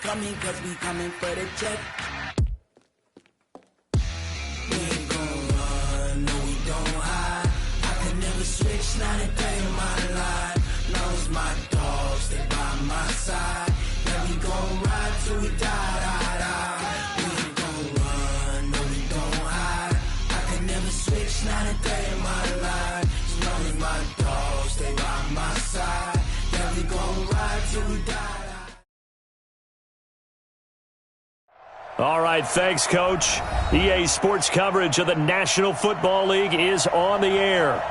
coming, cause we coming for the check. We ain't gon' run, no we don't hide. I could never switch, not a day in my life. Long as my dogs stay by my side. Yeah, we gon' ride till we die, die, die. We ain't gon' run, no we don't hide. I could never switch, not a day in my life. As long as my dogs stay by my side. Yeah, we gon' ride till we die. All right, thanks, Coach. EA Sports coverage of the National Football League is on the air.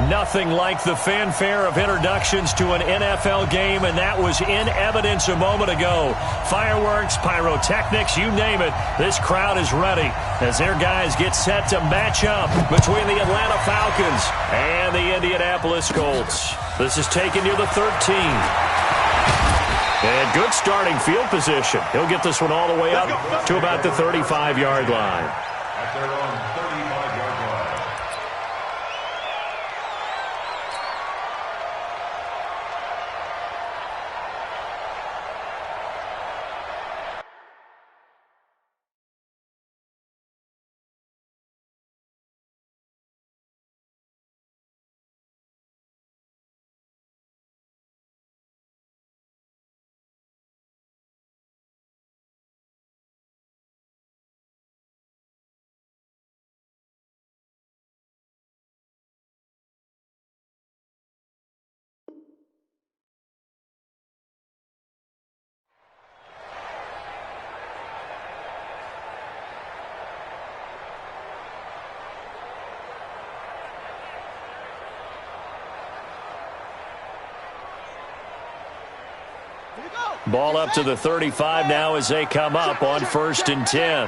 Nothing like the fanfare of introductions to an NFL game, and that was in evidence a moment ago. Fireworks, pyrotechnics, you name it. This crowd is ready as their guys get set to match up between the Atlanta Falcons and the Indianapolis Colts. This is taken near the 13. And good starting field position. He'll get this one all the way up to about the 35-yard line. At their own 35-yard line. Ball up to the 35 now as they come up on 1st and 10.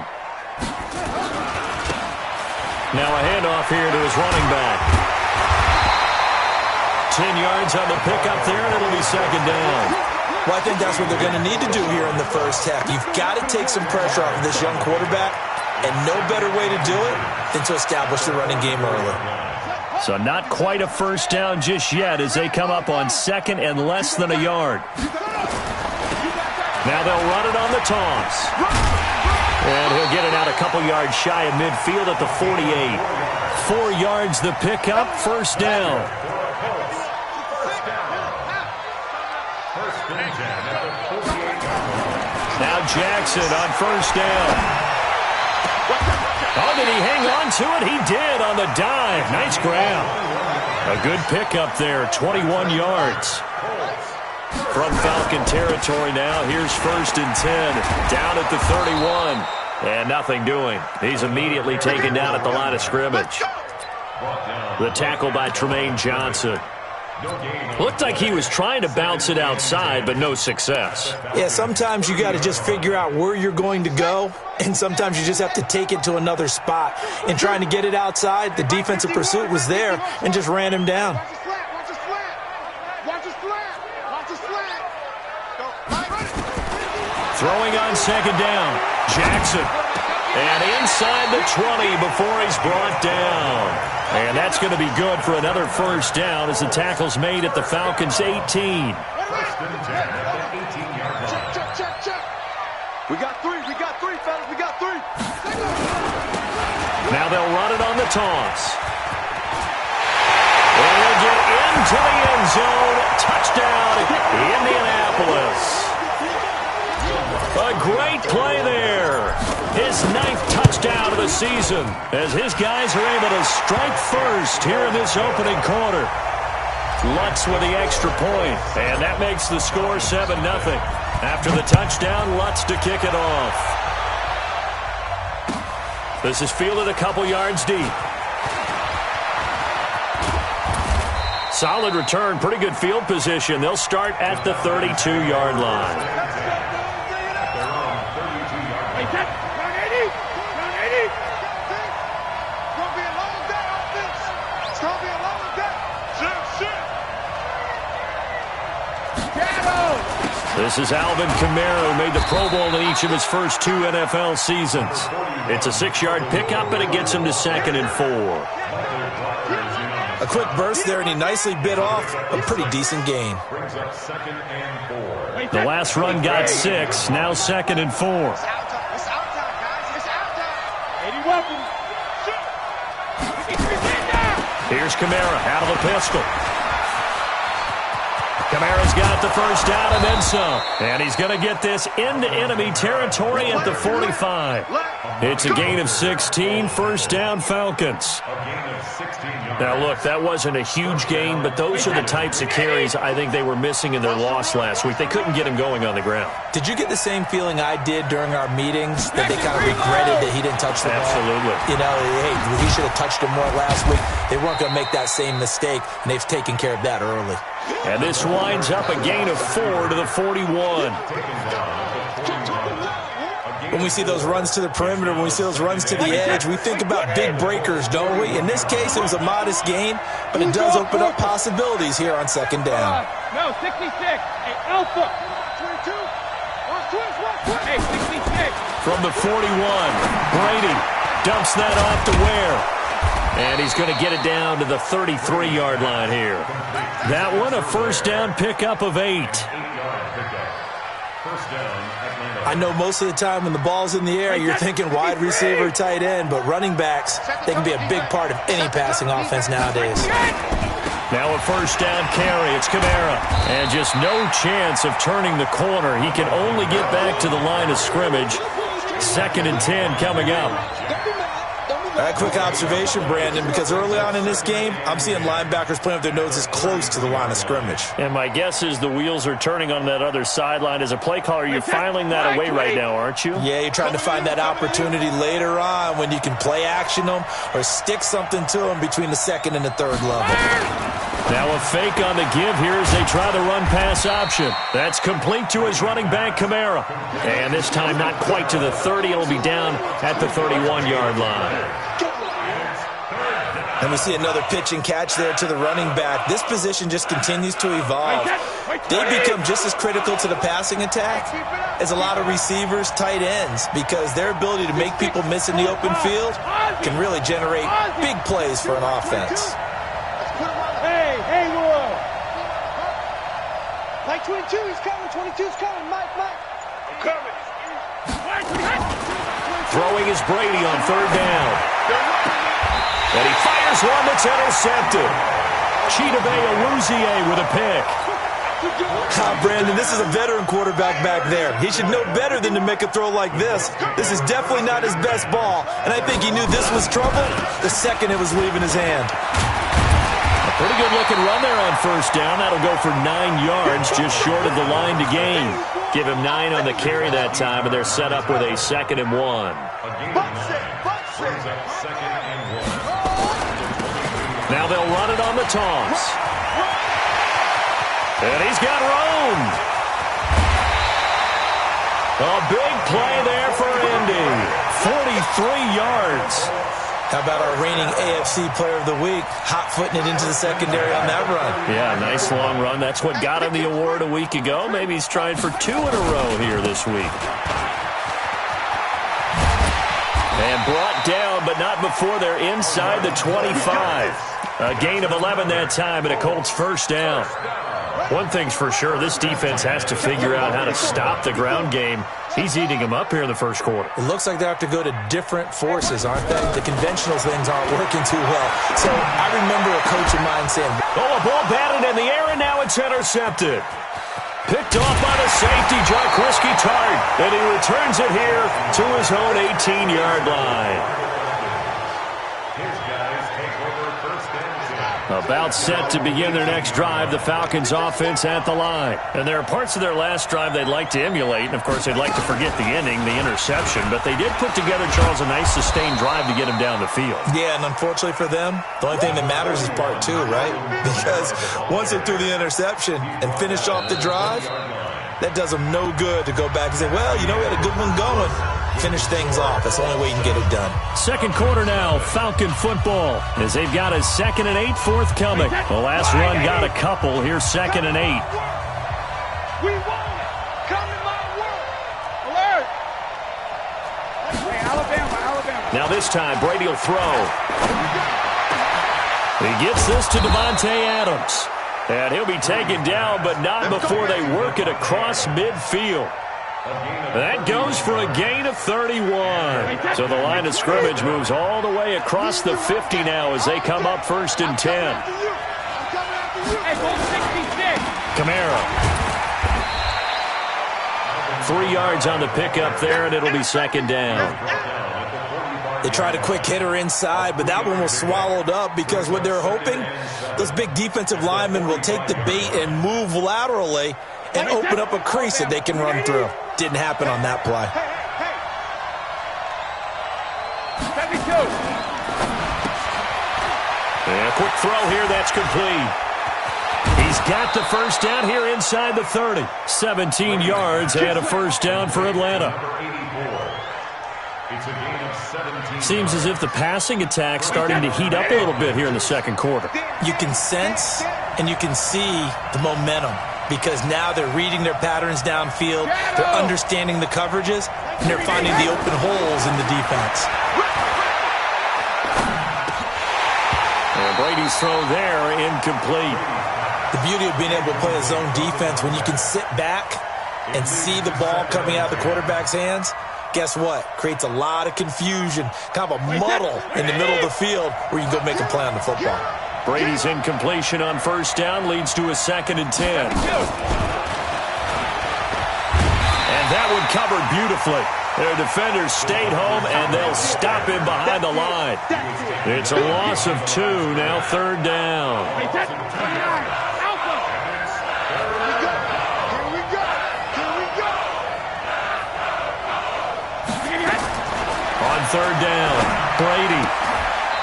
Now a handoff here to his running back. 10 yards on the pickup there, and it'll be 2nd down. Well, I think that's what they're going to need to do here in the first half. You've got to take some pressure off of this young quarterback, and no better way to do it than to establish the running game early. So not quite a first down just yet as they come up on 2nd and less than a yard. Now they'll run it on the toss. And he'll get it out a couple yards shy of midfield at the 48. 4 yards the pickup, 1st down. Now Jackson on 1st down. Oh, did he hang on to it? He did on the dive. Nice grab. A good pickup there, 21 yards. From Falcon territory now, here's 1st and 10. Down at the 31. And nothing doing. He's immediately taken down at the line of scrimmage. The tackle by Tremaine Johnson. Looked like he was trying to bounce it outside, but no success. Yeah, sometimes you got to just figure out where you're going to go, and sometimes you just have to take it to another spot. In trying to get it outside, the defensive pursuit was there and just ran him down. Throwing on 2nd down, Jackson. And inside the 20 before he's brought down. And that's going to be good for another 1st down as the tackle's made at the Falcons' 18. 1st and 10 at the 18-yard line. Check. We got three, fellas. We got 3. Now they'll run it on the toss. And they'll get into the end zone. Touchdown, Indianapolis. A great play there. His 9th touchdown of the season as his guys are able to strike first here in this opening quarter. Lutz with the extra point, and that makes the score 7-0. After the touchdown, Lutz to kick it off. This is fielded a couple yards deep. Solid return, pretty good field position. They'll start at the 32-yard line. This is Alvin Kamara, who made the Pro Bowl in each of his first 2 NFL seasons. It's a 6-yard pickup, and it gets him to 2nd and 4. A quick burst there, and he nicely bit off a pretty decent gain. Brings up 2nd and 4. The last run got 6, now 2nd and 4. It's out time. It's out time, guys. It's out time. 80 welcome. Here's Kamara out of the pistol. Kamara's got the first down and then some. And he's going to get this into enemy territory at the 45. It's a gain of 16, first down Falcons. A gain of 16 yards. Now, look, that wasn't a huge gain, but those are the types of carries I think they were missing in their loss last week. They couldn't get him going on the ground. Did you get the same feeling I did during our meetings, that they kind of regretted that he didn't touch the ball? Absolutely. You know, hey, he should have touched him more last week. They weren't going to make that same mistake, and they've taken care of that early. And this winds up a gain of 4 to the 41. When we see those runs to the perimeter, when we see those runs to the edge, we think about big breakers, don't we? In this case, it was a modest gain, but it does open up possibilities here on 2nd down. No, 66. Hey, Alpha. 22. Hey, 66. From the 41, Brady dumps that off to Ware. And he's going to get it down to the 33-yard line here. That one, a first down pickup of 8. I know most of the time when the ball's in the air, you're thinking wide receiver, tight end, but running backs, they can be a big part of any passing offense nowadays. Now a first down carry. It's Kamara. And just no chance of turning the corner. He can only get back to the line of scrimmage. 2nd and 10 coming up. A quick observation, Brandon, because early on in this game, I'm seeing linebackers playing with their noses close to the line of scrimmage. And my guess is the wheels are turning on that other sideline. As a play caller, you're filing that away right now, aren't you? Yeah, you're trying to find that opportunity later on when you can play action them or stick something to them between the 2nd and the 3rd level. Now a fake on the give here as they try the run-pass option. That's complete to his running back, Kamara. And this time not quite to the 30. It'll be down at the 31-yard line. And we see another pitch and catch there to the running back. This position just continues to evolve. They become just as critical to the passing attack as a lot of receivers, tight ends, because their ability to make people miss in the open field can really generate big plays for an offense. Hey, Will. Mike 22, he's coming. 22's coming. Mike. I'm coming. Throwing is Brady on 3rd down. And he fires one that's intercepted. Chidobe Awuzie with a pick. Brandon, this is a veteran quarterback back there. He should know better than to make a throw like this. This is definitely not his best ball, and I think he knew this was trouble the second it was leaving his hand. A pretty good-looking run there on 1st down. That'll go for 9 yards, just short of the line to gain. Give him 9 on the carry that time, and they're set up with a 2nd and 1. Now they'll run it on the toss. And he's got room. A big play there for Indy. 43 yards. How about our reigning AFC Player of the Week, hot-footing it into the secondary on that run? Yeah, nice long run. That's what got him the award a week ago. Maybe he's trying for 2 in a row here this week. And brought down, but not before they're inside the 25. A gain of 11 that time, and a Colts first down. One thing's for sure, this defense has to figure out how to stop the ground game. He's eating them up here in the first quarter. It looks like they have to go to different forces, aren't they? The conventional things aren't working too well. So I remember a coach of mine saying, a ball batted in the air, and now it's intercepted. Picked off by the safety, Jaquiski Tartt, and he returns it here to his own 18-yard line. About set to begin their next drive, the Falcons offense at the line. And there are parts of their last drive they'd like to emulate, and of course they'd like to forget the ending, the interception, but they did put together, Charles, a nice sustained drive to get him down the field. Yeah, and unfortunately for them, the only thing that matters is part 2, right? Because once they threw the interception and finished off the drive, that does them no good to go back and say, well, you know, we had a good one going. Finish things off. That's the only way you can get it done. Second quarter now, Falcon football, as they've got a 2nd and 8 forthcoming. The last run got a couple. Here's 2nd and 8. We won it. Come in my world. Alert. Hey, Alabama. Now this time, Brady will throw. He gets this to Devontae Adams. And he'll be taken down, but not before they work it across midfield. That goes for a gain of 31. So the line of scrimmage moves all the way across the 50 now as they come up 1st and 10. Kamara. 3 yards on the pickup there, and it'll be 2nd down. They tried a quick hitter inside, but that one was swallowed up because what they're hoping, those big defensive linemen will take the bait and move laterally and open up a crease that they can run through. Didn't happen on that play. And a quick throw here, that's complete. He's got the 1st down here inside the 30. 17 yards and a 1st down for Atlanta. Seems as if the passing attack's starting to heat up a little bit here in the 2nd quarter. You can sense and you can see the momentum because now they're reading their patterns downfield, they're understanding the coverages, and they're finding the open holes in the defense. And Brady's throw there, incomplete. The beauty of being able to play a zone defense when you can sit back and see the ball coming out of the quarterback's hands, guess what? Creates a lot of confusion, kind of a muddle in the middle of the field where you can go make a play on the football. Brady's incompletion on 1st down leads to a 2nd and 10. And that one covered beautifully. Their defenders stayed home, and they'll stop him behind the line. It's a loss of 2, now 3rd down. On 3rd down, Brady.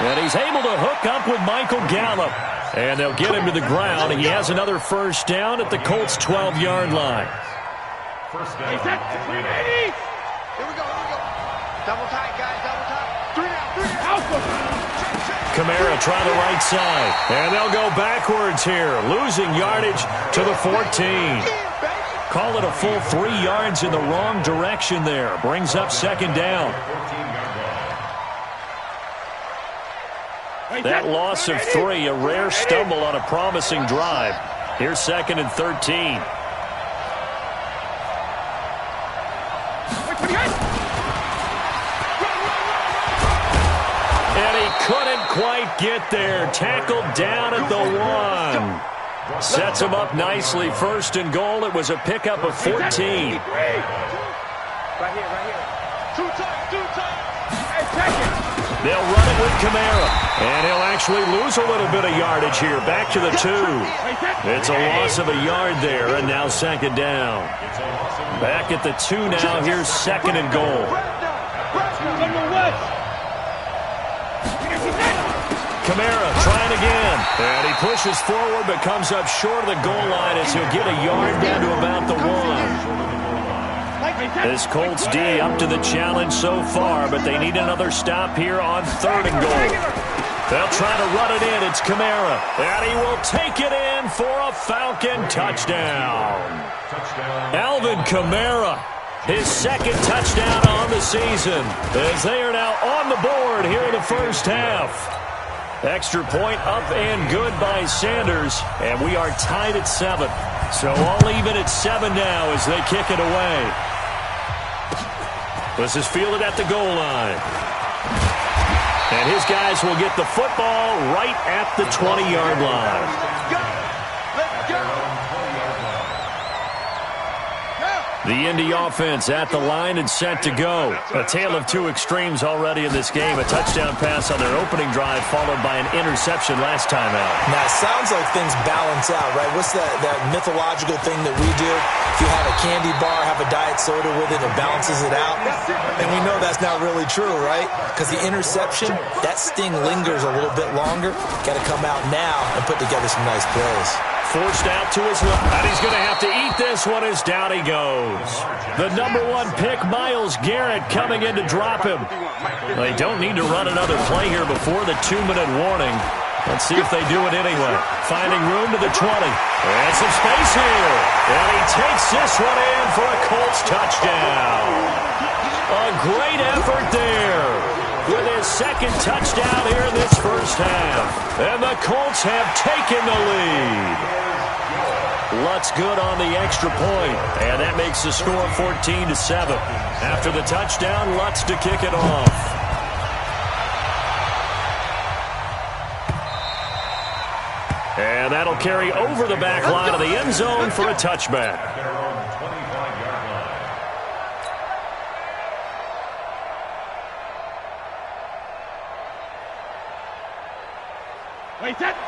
And he's able to hook up with Michael Gallup. And they'll get him to the ground. He has another 1st down at the Colts' 12-yard line. First down. Here we go. Double tight, guys, double tight. 3 down. Kamara trying the right side. And they'll go backwards here, losing yardage to the 14. Call it a full 3 yards in the wrong direction there. Brings up 2nd down. That loss of 3, a rare stumble on a promising drive. Here's 2nd and 13. And he couldn't quite get there. Tackled down at the 1. Sets him up nicely. 1st and goal. It was a pickup of 14. Right here. Too tight. Hey, check it. They'll run it with Kamara. And he'll actually lose a little bit of yardage here. Back to the 2. It's a loss of a yard there, and now 2nd down. Back at the 2 now. Here's 2nd and goal. Kamara trying again. And he pushes forward but comes up short of the goal line as he'll get a yard down to about the 1. This Colts D up to the challenge so far, but they need another stop here on 3rd and goal. They'll try to run it in. It's Kamara. And he will take it in for a Falcon touchdown. Alvin Kamara, his 2nd touchdown on the season, as they are now on the board here in the 1st half. Extra point up and good by Sanders, and we are tied at 7. So all even at 7 now as they kick it away. This is fielded at the goal line. And his guys will get the football right at the 20-yard line. Let's go. The Indy offense at the line and set to go. A tale of 2 extremes already in this game. A touchdown pass on their opening drive followed by an interception last time out. Now, it sounds like things balance out, right? What's that mythological thing that we do? If you have a candy bar, have a diet soda with it, it balances it out. And we know that's not really true, right? Because the interception, that sting lingers a little bit longer. Got to come out now and put together some nice plays. Forced out to his left, and he's going to have to eat this one as down he goes. The number 1 pick, Myles Garrett, coming in to drop him. They don't need to run another play here before the 2-minute warning. Let's see if they do it anyway. Finding room to the 20. And some space here. And he takes this one in for a Colts touchdown. A great effort there. with his second touchdown here in this first half. And the Colts have taken the lead. Lutz good on the extra point, and that makes the score 14-7. After the touchdown, Lutz to kick it off. And that'll carry over the back line of the end zone for a touchback.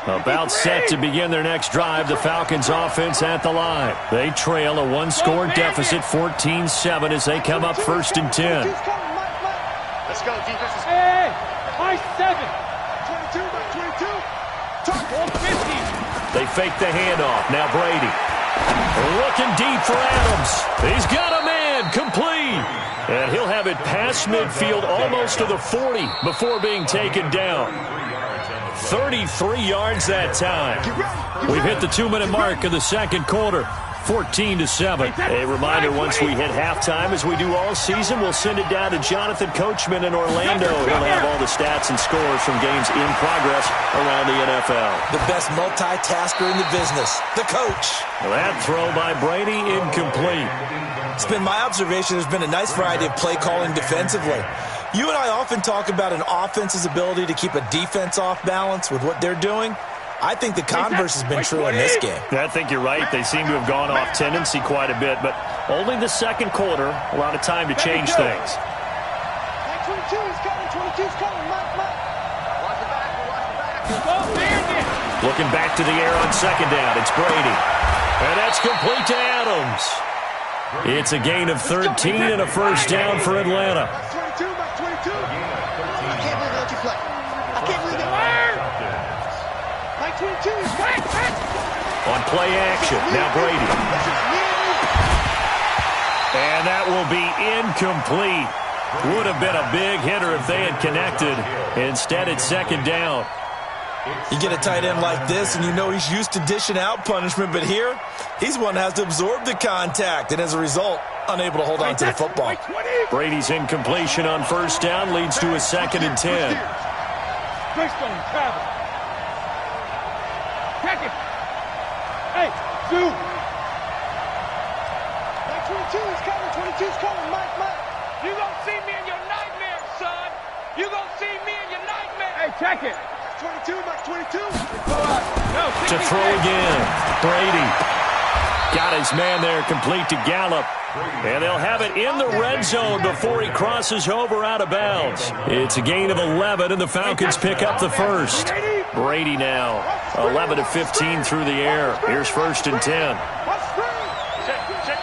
About set to begin their next drive, the Falcons offense at the line. They trail a one-score deficit, 14-7, as they come up 1st and 10. Let's go, defense. Hey, high 7. 22, 50. They fake the handoff. Now Brady. Looking deep for Adams. He's got a man, complete. And he'll have it past midfield almost to the 40 before being taken down. 33 yards that time. We've hit the 2-minute mark of the second quarter. 14-7. A reminder, once we hit halftime, as we do all season, we'll send it down to Jonathan Coachman in Orlando. He'll have all the stats and scores from games in progress around the NFL. The best multitasker in the business, the coach. That throw by Brady, incomplete. It's been my observation there's been a nice variety of play calling defensively. You and I often talk about an offense's ability to keep a defense off balance with what they're doing. I think the converse has been true in this game. I think you're right. They seem to have gone off tendency quite a bit, but only the second quarter, a lot of time to change things. 22 is coming, 22's coming, Mike. Watch the back. Looking back to the air on second down. It's Brady. And that's complete to Adams. It's a gain of 13 and a first down for Atlanta. 22, Mike 22. I can't believe they let you play. I can't believe they Mike 22 is back. On play action, now Brady. And that will be incomplete. Would have been a big hitter if they had connected. Instead, it's second down. You get a tight end like this, and you know he's used to dishing out punishment, but here, he's one that has to absorb the contact, and as a result, unable to hold on to the football. Brady's incompletion on first down leads to a 2nd and 10. Hey, Sue. 22 is coming, 22's coming, Mike. You gonna see me in your nightmare, son. You gonna see me in your nightmare. Hey, check it. 22, Mike 22. To throw again. Brady got his man there, complete to Gallup. And they'll have it in the red zone before he crosses over out of bounds. It's a gain of 11, and the Falcons pick up the first. Brady now, 11 of 15 through the air. Here's 1st and 10. Check.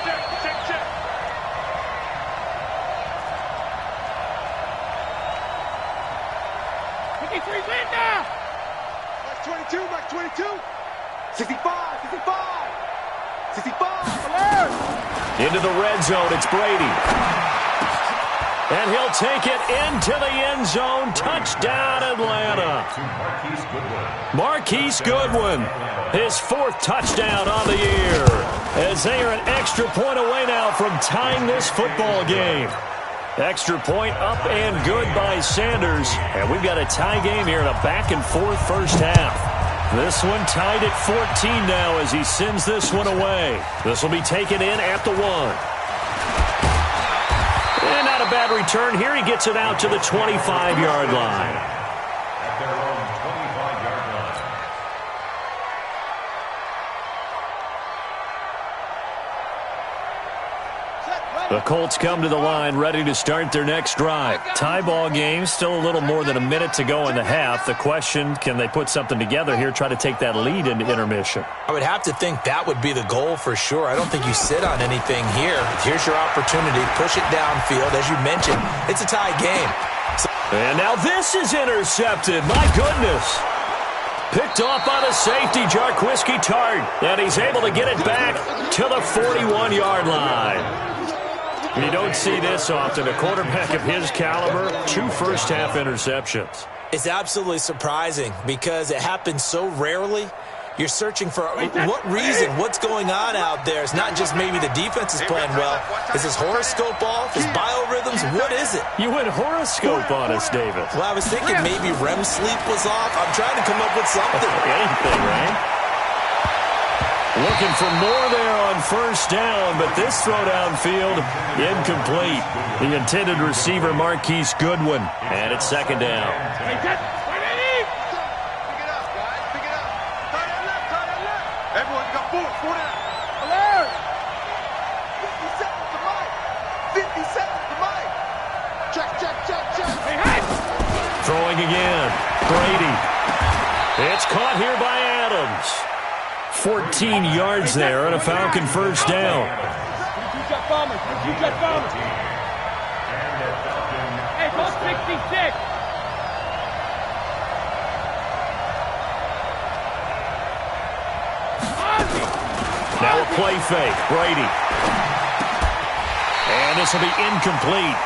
53 win now. Mike 22, Mike 22. 65. 65. Into the red zone, it's Brady. And he'll take it into the end zone. Touchdown, Atlanta. Marquise Goodwin, his 4th touchdown on the year, as they are an extra point away now from tying this football game. Extra point up and good by Sanders. And we've got a tie game here in a back-and-forth first half. This one tied at 14 now as he sends this one away. This will be taken in at the 1. And not a bad return here. He gets it out to the 25-yard line. At their own 25-yard line. The Colts come to the line ready to start their next drive. Tie ball game, still a little more than a minute to go in the half. The question, can they put something together here, try to take that lead into intermission? I would have to think that would be the goal for sure. I don't think you sit on anything here. Here's your opportunity. Push it downfield. As you mentioned, it's a tie game. And now this is intercepted. My goodness. Picked off by the safety, Jarquiski Tart. And he's able to get it back to the 41-yard line. You don't see this often. A quarterback of his caliber, 2 first-half interceptions. It's absolutely surprising because it happens so rarely. You're searching for what reason, what's going on out there. It's not just maybe the defense is playing well. Is his horoscope off? His biorhythms? What is it? You went horoscope on us, David. Well, I was thinking maybe REM sleep was off. I'm trying to come up with something. Anything, right? Looking for more there on first down, but this throw downfield, incomplete. The intended receiver, Marquise Goodwin, and it's second down. Pick it up, guys. Pick it up. Tie that left. Everyone got four down. Alert! 50 seconds to Mike. 50 seconds to Mike. Check. Hey. Throwing again. Brady. It's caught here by Adams. 14 yards there on a Falcon first down. You jet bombers. Hey, go 66. Now a play fake. Brady. And this will be incomplete.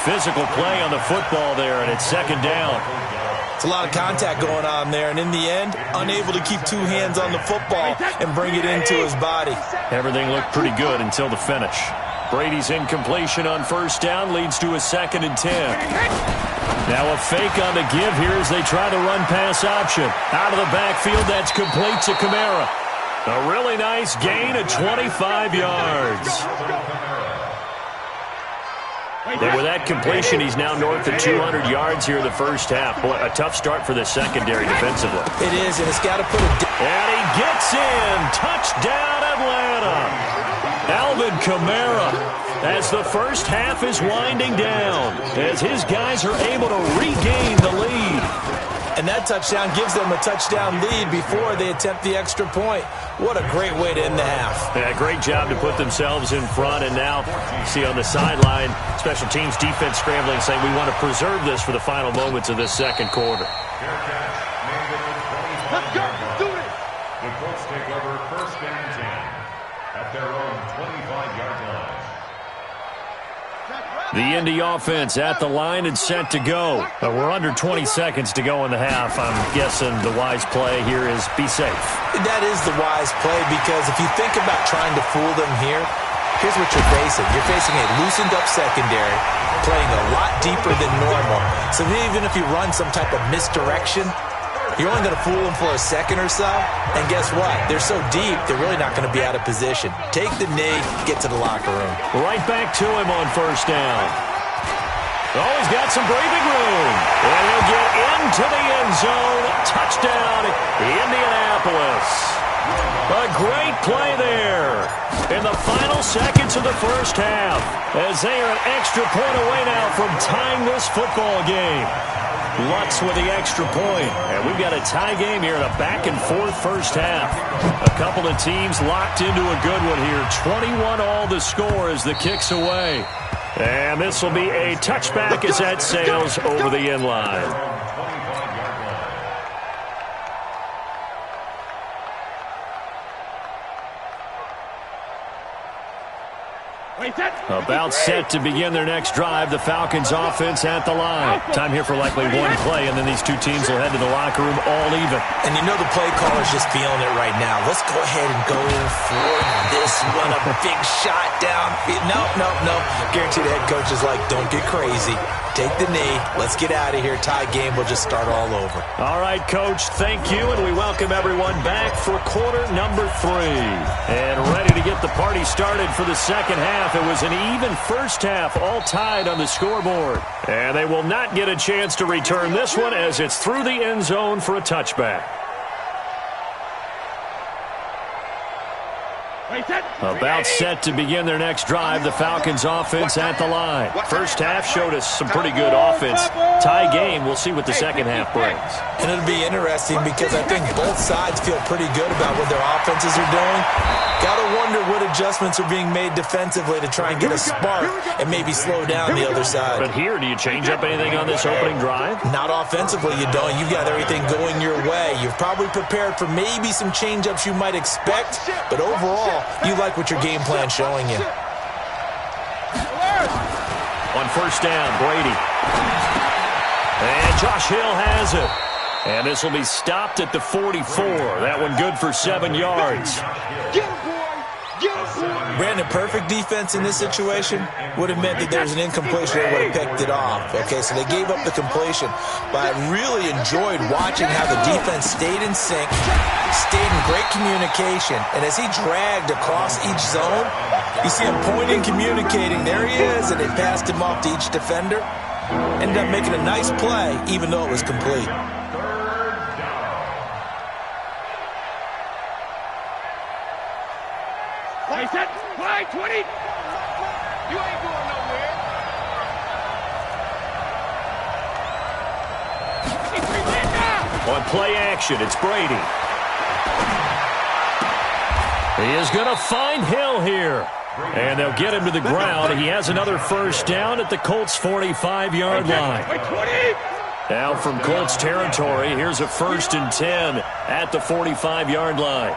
Physical play on the football there, and it's second down. It's a lot of contact going on there, and in the end, unable to keep two hands on the football and bring it into his body. Everything looked pretty good until the finish. Brady's incompletion on first down leads to a 2nd and 10. Now a fake on the give here as they try the run-pass option. Out of the backfield, that's complete to Kamara. A really nice gain of 25 yards. And with that completion, he's now north of 200 yards here in the first half. Boy, a tough start for the secondary defensively. It is, and it's got to put a... And he gets in. Touchdown, Atlanta. Alvin Kamara, as the first half is winding down, as his guys are able to regain the lead. And that touchdown gives them a touchdown lead before they attempt the extra point. What a great way to end the half. Yeah, great job to put themselves in front. And now you see on the sideline, special teams defense scrambling, saying we want to preserve this for the final moments of this second quarter. Let's go. Let's do this. The Colts take over first and 10 at their own 25-yard line. The Indy offense at the line and set to go. We're under 20 seconds to go in the half. I'm guessing the wise play here is be safe. That is the wise play, because if you think about trying to fool them here, here's what you're facing. You're facing a loosened up secondary, playing a lot deeper than normal. So even if you run some type of misdirection, you're only going to fool them for a second or so. And guess what? They're so deep, they're really not going to be out of position. Take the knee, get to the locker room. Right back to him on first down. Oh, he's got some breathing room. And he'll get into the end zone. Touchdown, Indianapolis. A great play there in the final seconds of the first half, as they are an extra point away now from tying this football game. Lutz with the extra point, and we've got a tie game here in a back-and-forth first half. A couple of teams locked into a good one here. 21 all the score as the kick's away. And this will be a touchback as that sails over the end line. About set to begin their next drive, the Falcons offense at the line. Time here for likely one play, and then these two teams will head to the locker room all even. And you know the play caller's just feeling it right now. Let's go ahead and go for this one. A big shot down. No. Guaranteed the head coach is like, don't get crazy. Take the knee. Let's get out of here. Tie game will just start all over. All right, Coach, thank you, and we welcome everyone back for quarter number 3. And ready to get the party started for the second half. It was an even first half, all tied on the scoreboard. And they will not get a chance to return this one as it's through the end zone for a touchback. About set to begin their next drive, the Falcons offense at the line. First half showed us some pretty good offense. Tie game, we'll see what the second half brings. And it'll be interesting because I think both sides feel pretty good about what their offenses are doing. Got to wonder what adjustments are being made defensively to try and get a spark and maybe slow down the other side. But here, do you change up anything on this opening drive? Not offensively, you don't. You've got everything going your way. You've probably prepared for maybe some change-ups you might expect, but overall, you like what your game plan's showing you. On first down, Brady. And Josh Hill has it. And this will be stopped at the 44. That one good for 7 yards. Get him, boy! Get him, boy! Brandon, perfect defense in this situation would have meant that there was an incompletion. They would have picked it off. Okay, so they gave up the completion. But I really enjoyed watching how the defense stayed in sync, stayed in great communication. And as he dragged across each zone, you see him pointing, communicating. There he is, and it passed him off to each defender. Ended up making a nice play, even though it was complete. Play set, play 20. You ain't going nowhere. On play action, it's Brady. He is going to find Hill here. And they'll get him to the ground. He has another first down at the Colts' 45-yard line. Now from Colts territory, here's a 1st and 10 at the 45-yard line.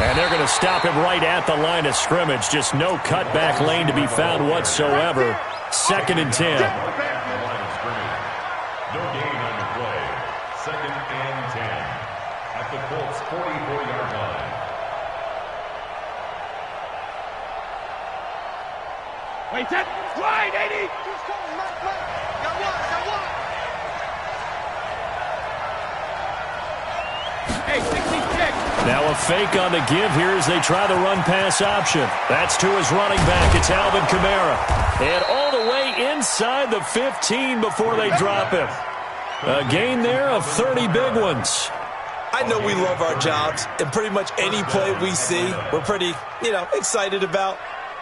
And they're going to stop him right at the line of scrimmage. Just no cutback lane to be found whatsoever. 2nd and 10. No gain on the play. 2nd and 10 at the Colts' 44-yard line. Wait, set, wide, 80. Hey, 66. Now a fake on the give here as they try the run-pass option. That's to his running back. It's Alvin Kamara. And all the way inside the 15 before they drop him. A gain there of 30 big ones. I know we love our jobs, and pretty much any play we see, we're pretty, excited about.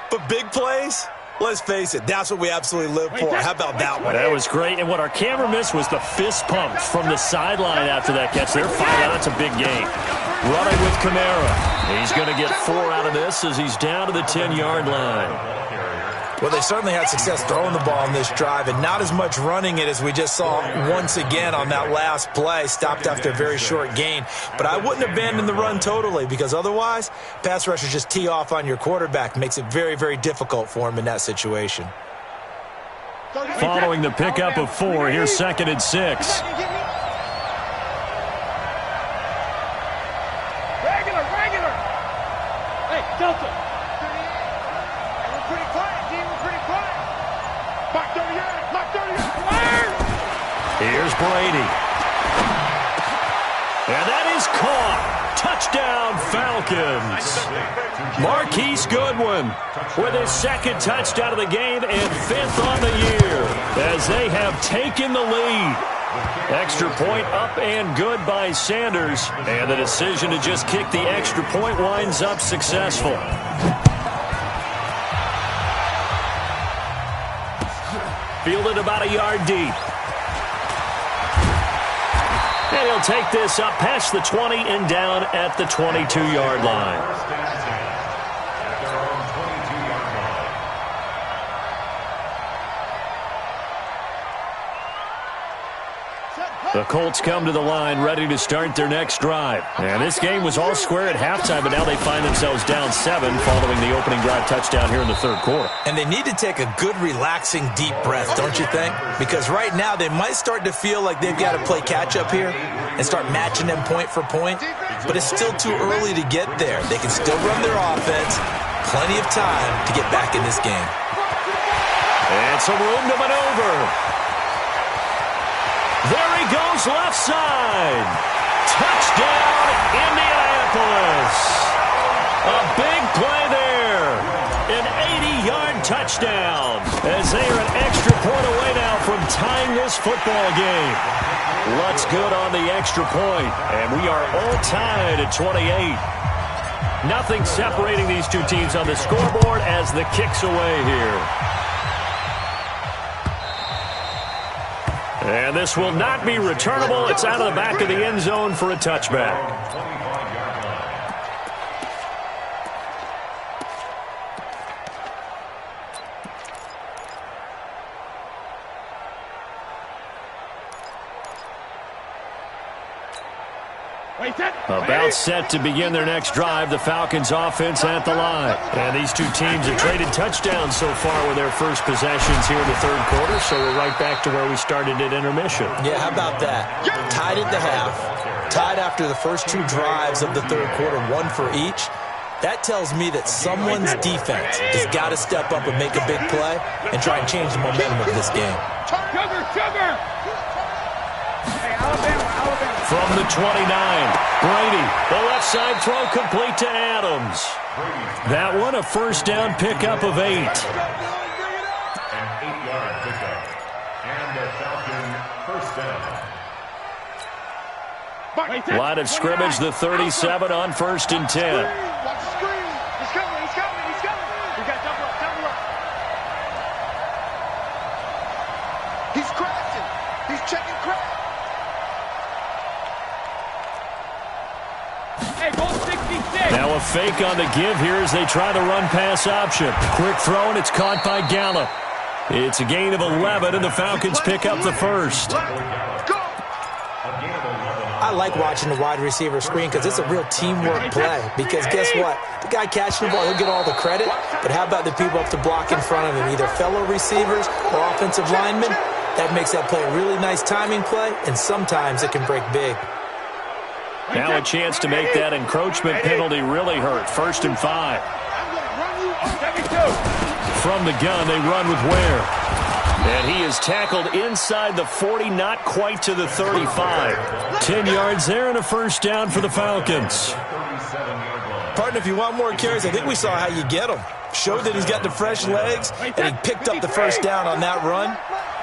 But big plays, let's face it, that's what we absolutely live for. How about that one? That was great, and what our camera missed was the fist pumps from the sideline after that catch. They're fired out. It's a big game. Running with Kamara. He's going to get 4 out of this as he's down to the 10-yard line. Well, they certainly had success throwing the ball in this drive, and not as much running it as we just saw once again on that last play. Stopped after a very short gain. But I wouldn't abandon the run totally, because otherwise, pass rushers just tee off on your quarterback. Makes it very, very difficult for him in that situation. Following the pickup of 4, here's 2nd and 6. Regular. Hey, Delta. Here's Brady. And that is caught. Touchdown, Falcons. Marquise Goodwin with his 2nd touchdown of the game and 5th on the year as they have taken the lead. Extra point up and good by Sanders. And the decision to just kick the extra point winds up successful. Fielded about a yard deep. And he'll take this up past the 20 and down at the 22-yard line. The Colts come to the line ready to start their next drive. And this game was all square at halftime, but now they find themselves down 7 following the opening drive touchdown here in the 3rd quarter. And they need to take a good, relaxing, deep breath, don't you think? Because right now they might start to feel like they've got to play catch-up here and start matching them point for point. But it's still too early to get there. They can still run their offense. Plenty of time to get back in this game. And some room to maneuver. There he goes, left side. Touchdown, Indianapolis. A big play there. An 80-yard touchdown as they are an extra point away now from tying this football game. Lutz good on the extra point, and we are all tied at 28. Nothing separating these two teams on the scoreboard as the kick's away here. And this will not be returnable. It's out of the back of the end zone for a touchback. About set to begin their next drive, the Falcons offense at the line. And these two teams have traded touchdowns so far with their first possessions here in the 3rd quarter, so we're right back to where we started at intermission. Yeah, how about that? Tied at the half, tied after the first 2 drives of the third quarter, 1 for each. That tells me that someone's defense has got to step up and make a big play and try and change the momentum of this game. Sugar! From the 29, Brady, the left side throw complete to Adams. That one, a first down pickup of 8. An 8-yard pickup. And the Falcon first down. Line of scrimmage, the 37 on 1st and 10. Watch the screen. He's coming. We got double up. He's crashing. He's checking crash. Hey, goal 66. Now a fake on the give here as they try the run-pass option. Quick throw, and it's caught by Gallup. It's a gain of 11, and the Falcons pick up the first. I like watching the wide receiver screen because it's a real teamwork play. Because guess what? The guy catching the ball, he'll get all the credit. But how about the people up to block in front of him, either fellow receivers or offensive linemen? That makes that play a really nice timing play, and sometimes it can break big. Now a chance to make that encroachment penalty really hurt. 1st and 5. From the gun, they run with Ware. And he is tackled inside the 40, not quite to the 35. 10 yards there and a first down for the Falcons. Partner, if you want more carries, I think we saw how you get them. Showed that he's got the fresh legs, and he picked up the first down on that run.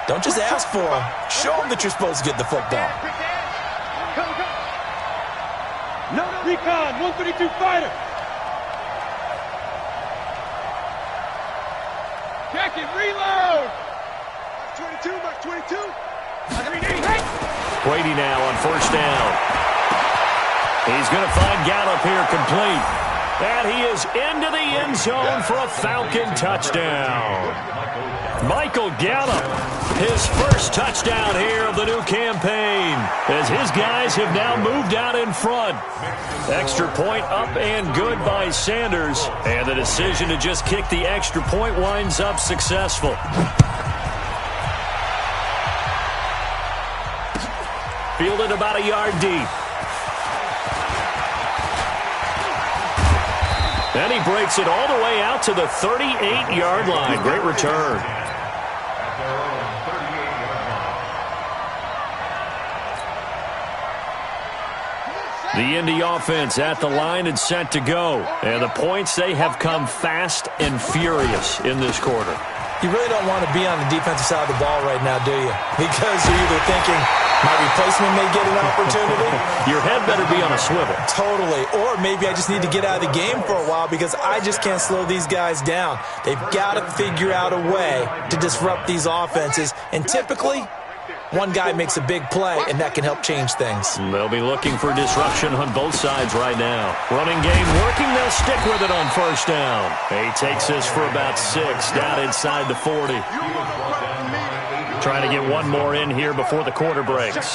Don't just ask for him. Show him that you're supposed to get the football. No, recon, 132 fighter. Check it, reload. 22, Mark 22. Brady now on 1st down. He's going to find Gallup here complete. And he is into the end zone for a Falcon touchdown. Michael Gallup, his first touchdown here of the new campaign, as his guys have now moved out in front. Extra point up and good by Sanders, and the decision to just kick the extra point winds up successful. Fielded about a yard deep. And he breaks it all the way out to the 38-yard line. Great return. The Indy offense at the line and set to go. And the points, they have come fast and furious in this quarter. You really don't want to be on the defensive side of the ball right now, do you? Because you're either thinking, my replacement may get an opportunity. Your head better be on a swivel. Totally. Or maybe I just need to get out of the game for a while because I just can't slow these guys down. They've got to figure out a way to disrupt these offenses. And typically, one guy makes a big play, and that can help change things. They'll be looking for disruption on both sides right now. Running game working. They'll stick with it on 1st down. He takes this for about 6 down inside the 40. Trying to get one more in here before the quarter breaks.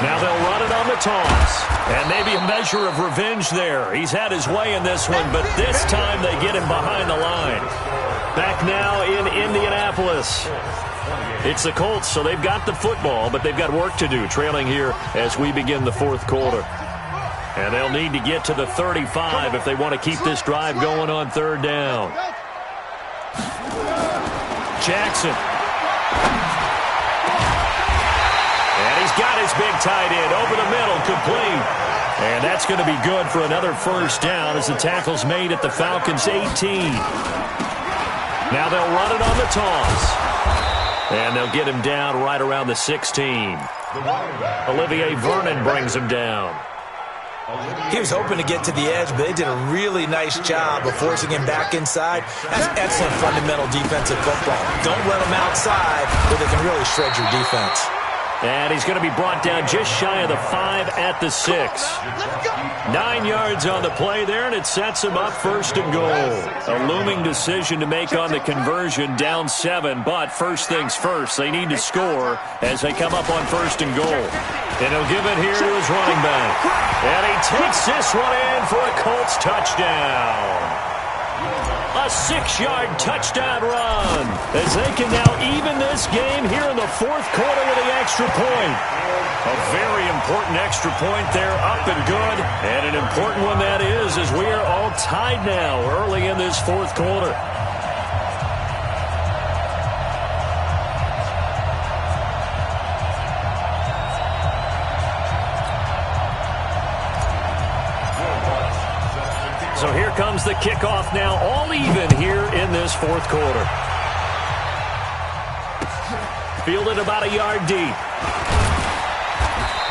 Now they'll run it on the toss. And maybe a measure of revenge there. He's had his way in this one, but this time they get him behind the line. Back now in Indianapolis. It's the Colts, so they've got the football, but they've got work to do, trailing here as we begin the 4th quarter. And they'll need to get to the 35 if they want to keep this drive going on 3rd down. Jackson. And he's got his big tight end over the middle, complete. And that's going to be good for another first down as the tackle's made at the Falcons' 18. Now they'll run it on the toss. And they'll get him down right around the 16. Olivier Vernon brings him down. He was hoping to get to the edge, but they did a really nice job of forcing him back inside. That's excellent fundamental defensive football. Don't let him outside where they can really shred your defense. And he's going to be brought down just shy of the 5 at the 6. 9 yards on the play there, and it sets him up 1st and goal. A looming decision to make on the conversion, down 7, but first things first, they need to score as they come up on 1st and goal. And he'll give it here to his running back. And he takes this one in for a Colts touchdown. A 6-yard touchdown run as they can now even this game here in the fourth quarter with the extra point. A very important extra point there, up and good. And an important one that is, as we are all tied now early in this fourth quarter. So here comes the kickoff now, all even here in this fourth quarter. Fielded about a yard deep.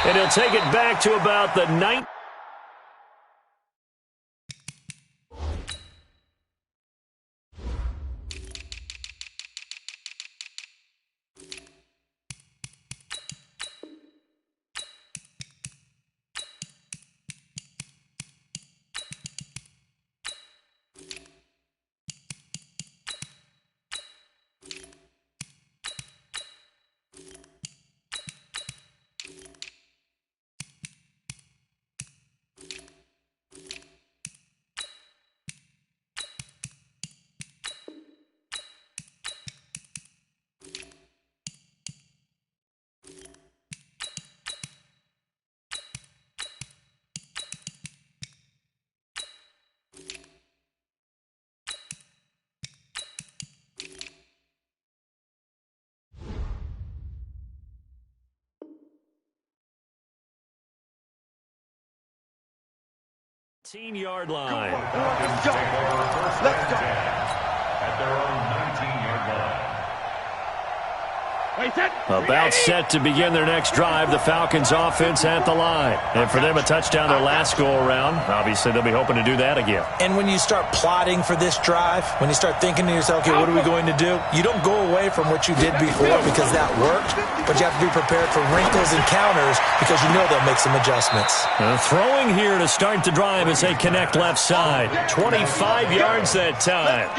And he'll take it back to about the 9. Yard line. Let's go. At their own 19-yard line. About set to begin their next drive, the Falcons offense at the line. And for them, a touchdown their last go-around. Obviously, they'll be hoping to do that again. And when you start plotting for this drive, when you start thinking to yourself, okay, what are we going to do? You don't go away from what you did before because that worked, but you have to be prepared for wrinkles and counters because you know they'll make some adjustments. Throwing here to start the drive as they connect left side. 25 yards that time.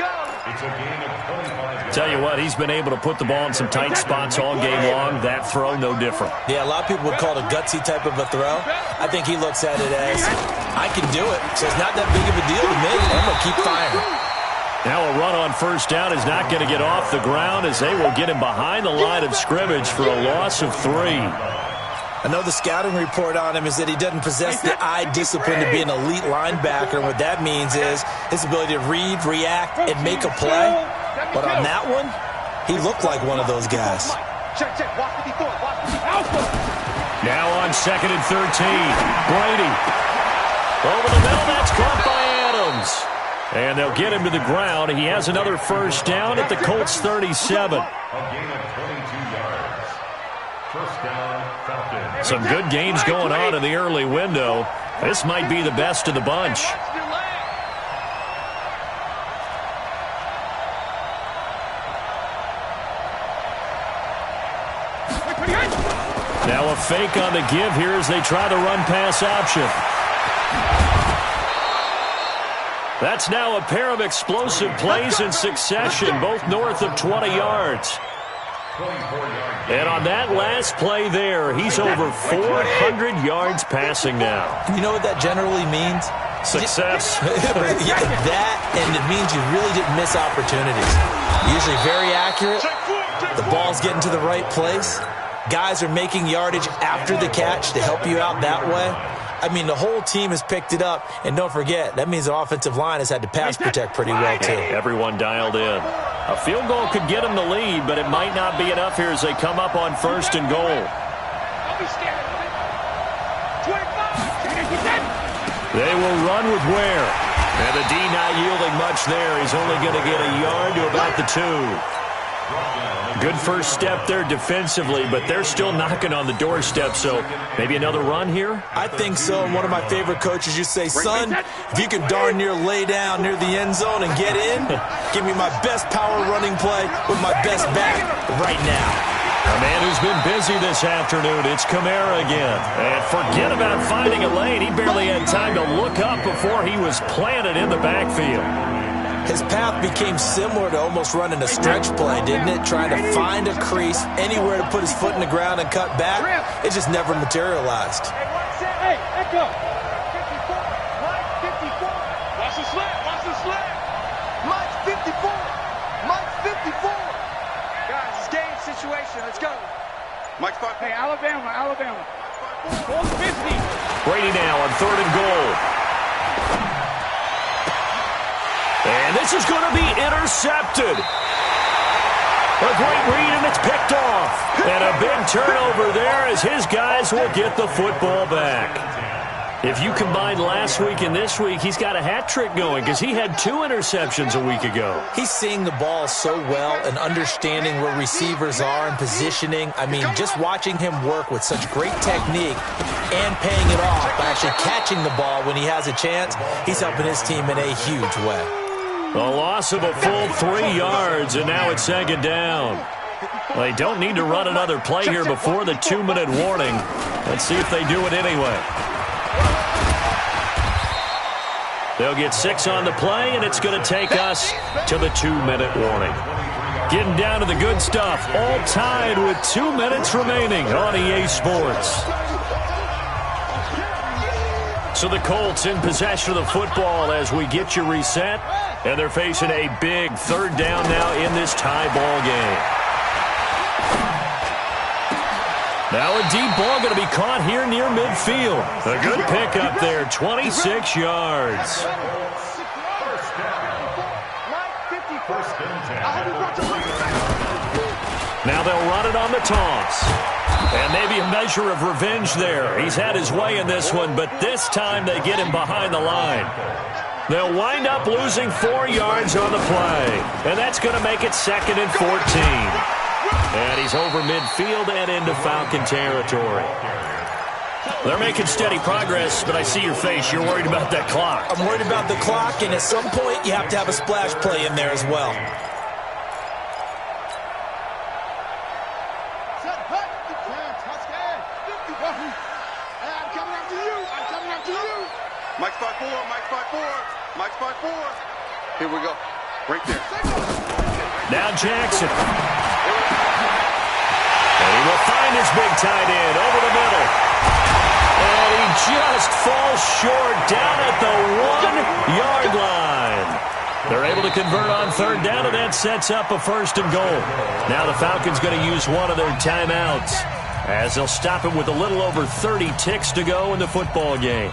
It's a gain of 25 yards. Tell you what, he's been able to put the ball in some tight spots all game long. That throw, no different. Yeah, a lot of people would call it a gutsy type of a throw. I think he looks at it as, I can do it, so it's not that big of a deal to me. I'm going to keep firing. Now a run on first down is not going to get off the ground as they will get him behind the line of scrimmage for a loss of 3. I know the scouting report on him is that he doesn't possess the eye discipline to be an elite linebacker. What that means is his ability to read, react, and make a play. But on that one, he looked like one of those guys. Now on 2nd and 13, Brady. Over the middle, that's caught by Adams. And they'll get him to the ground. He has another first down at the Colts 37. A gain of 22 yards. First down, Falcons. Some good games going on in the early window. This might be the best of the bunch. Now a fake on the give here as they try the run-pass option. That's now a pair of explosive plays in succession, both north of 20 yards. And on that last play there, he's over 400 yards passing now. You know what that generally means? Success. Yeah, that, and it means you really didn't miss opportunities. Usually very accurate. The ball's getting to the right place. Guys are making yardage after the catch to help you out that way. I mean, the whole team has picked it up. And don't forget, that means the offensive line has had to pass protect pretty well, too. Everyone dialed in. A field goal could get them the lead, but it might not be enough here as they come up on 1st and goal. They will run with Ware. And the D not yielding much there. He's only going to get a yard to about the 2. Good first step there defensively, but they're still knocking on the doorstep, so maybe another run here? I think so, and one of my favorite coaches used to say, son, if you can darn near lay down near the end zone and get in, give me my best power running play with my best back right now. A man who's been busy this afternoon, it's Kamara again. And forget about finding a lane. He barely had time to look up before he was planted in the backfield. His path became similar to almost running a stretch play, didn't it? Trying to find a crease, anywhere to put his foot in the ground and cut back. It just never materialized. Hey, echo. 54, right? 54. Watch the slip. Watch the slip. Alabama. 450. Brady now on 3rd and goal. And this is going to be intercepted. A great read, and it's picked off. And a big turnover there as his guys will get the football back. If you combine last week and this week, he's got a hat trick going because he had 2 interceptions a week ago. He's seeing the ball so well and understanding where receivers are and positioning. I mean, just watching him work with such great technique and paying it off by actually catching the ball when he has a chance, he's helping his team in a huge way. A loss of a full 3 yards, and now it's 2nd down. They don't need to run another play here before the 2-minute warning. Let's see if they do it anyway. They'll get 6 on the play, and it's going to take us to the 2-minute warning. Getting down to the good stuff, all tied with 2 minutes remaining on EA Sports. So the Colts in possession of the football as we get you reset, and they're facing a big 3rd down now in this tie ball game. Now a deep ball going to be caught here near midfield. A good pickup there, 26 yards. Now they'll run it on the toss. And maybe a measure of revenge there. He's had his way in this one, but this time they get him behind the line. They'll wind up losing 4 yards on the play. And that's going to make it 2nd and 14. And he's over midfield and into Falcon territory. They're making steady progress, but I see your face. You're worried about that clock. I'm worried about the clock, and at some point you have to have a splash play in there as well. Mike's by 4, Mike's by 4, Mike's by 4. Here we go. Right there. Now Jackson. And he will find his big tight end over the middle. And he just falls short down at the 1-yard line. They're able to convert on 3rd down, and that sets up a 1st and goal. Now the Falcons going to use one of their timeouts as they'll stop it with a little over 30 ticks to go in the football game.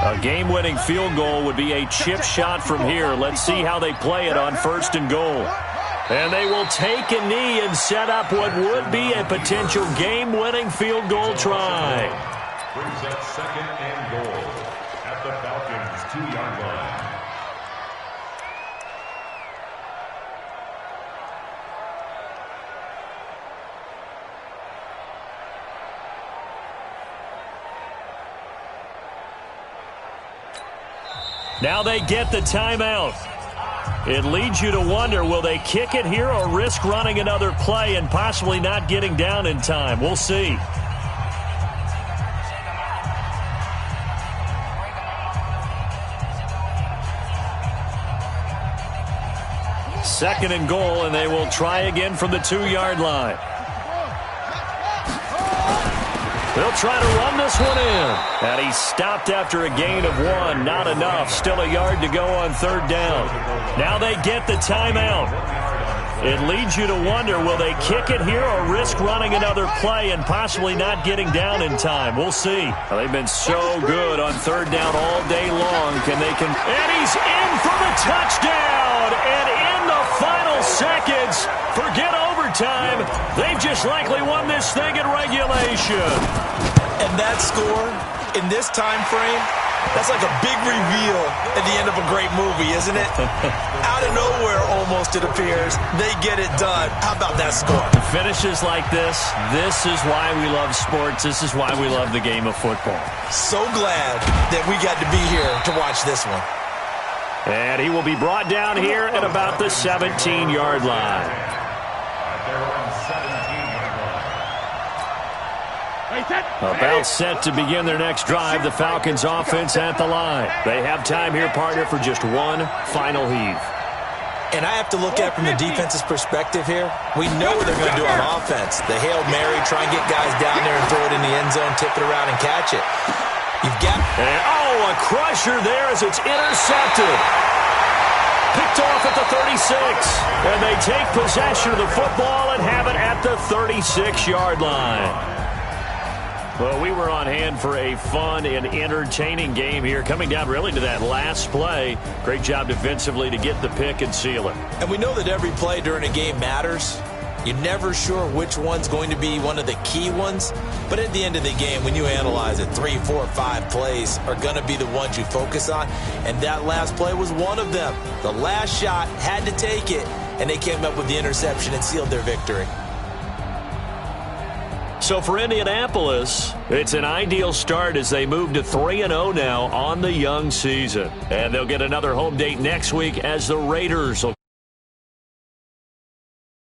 A game-winning field goal would be a chip shot from here. Let's see how they play it on 1st and goal. And they will take a knee and set up what would be a potential game-winning field goal try. Brings up 2nd and goal at the Falcons' 2-yard line. Now they get the timeout. It leads you to wonder, will they kick it here or risk running another play and possibly not getting down in time? We'll see. Second and goal, and they will try again from the 2-yard line. They'll try to run this one in. And he stopped after a gain of 1. Not enough. Still a yard to go on 3rd down. Now they get the timeout. It leads you to wonder, will they kick it here or risk running another play and possibly not getting down in time? We'll see. Well, they've been so good on 3rd down all day long. And he's in for the touchdown. And in the final seconds, forget overtime. They've just likely won this thing in regulation. And that score, in this time frame, that's like a big reveal at the end of a great movie, isn't it? Out of nowhere, almost, it appears. They get it done. How about that score? Finishes like this is why we love sports. This is why we love the game of football. So glad that we got to be here to watch this one. And he will be brought down here at about the 17-yard line. About set to begin their next drive, the Falcons offense at the line. They have time here, partner, for just one final heave. And I have to look at it from the defense's perspective here. We know what they're going to do on offense. The Hail Mary, try and get guys down there and throw it in the end zone, tip it around and catch it. You've got... And, a crusher there as it's intercepted. Picked off at the 36. And they take possession of the football and have it at the 36-yard line. Well, we were on hand for a fun and entertaining game here, coming down really to that last play. Great job defensively to get the pick and seal it. And we know that every play during a game matters. You're never sure which one's going to be one of the key ones. But at the end of the game, when you analyze it, 3, 4, 5 plays are going to be the ones you focus on. And that last play was one of them. The last shot had to take it, and they came up with the interception and sealed their victory. So for Indianapolis, it's an ideal start as they move to 3-0 now on the young season. And they'll get another home date next week as the Raiders will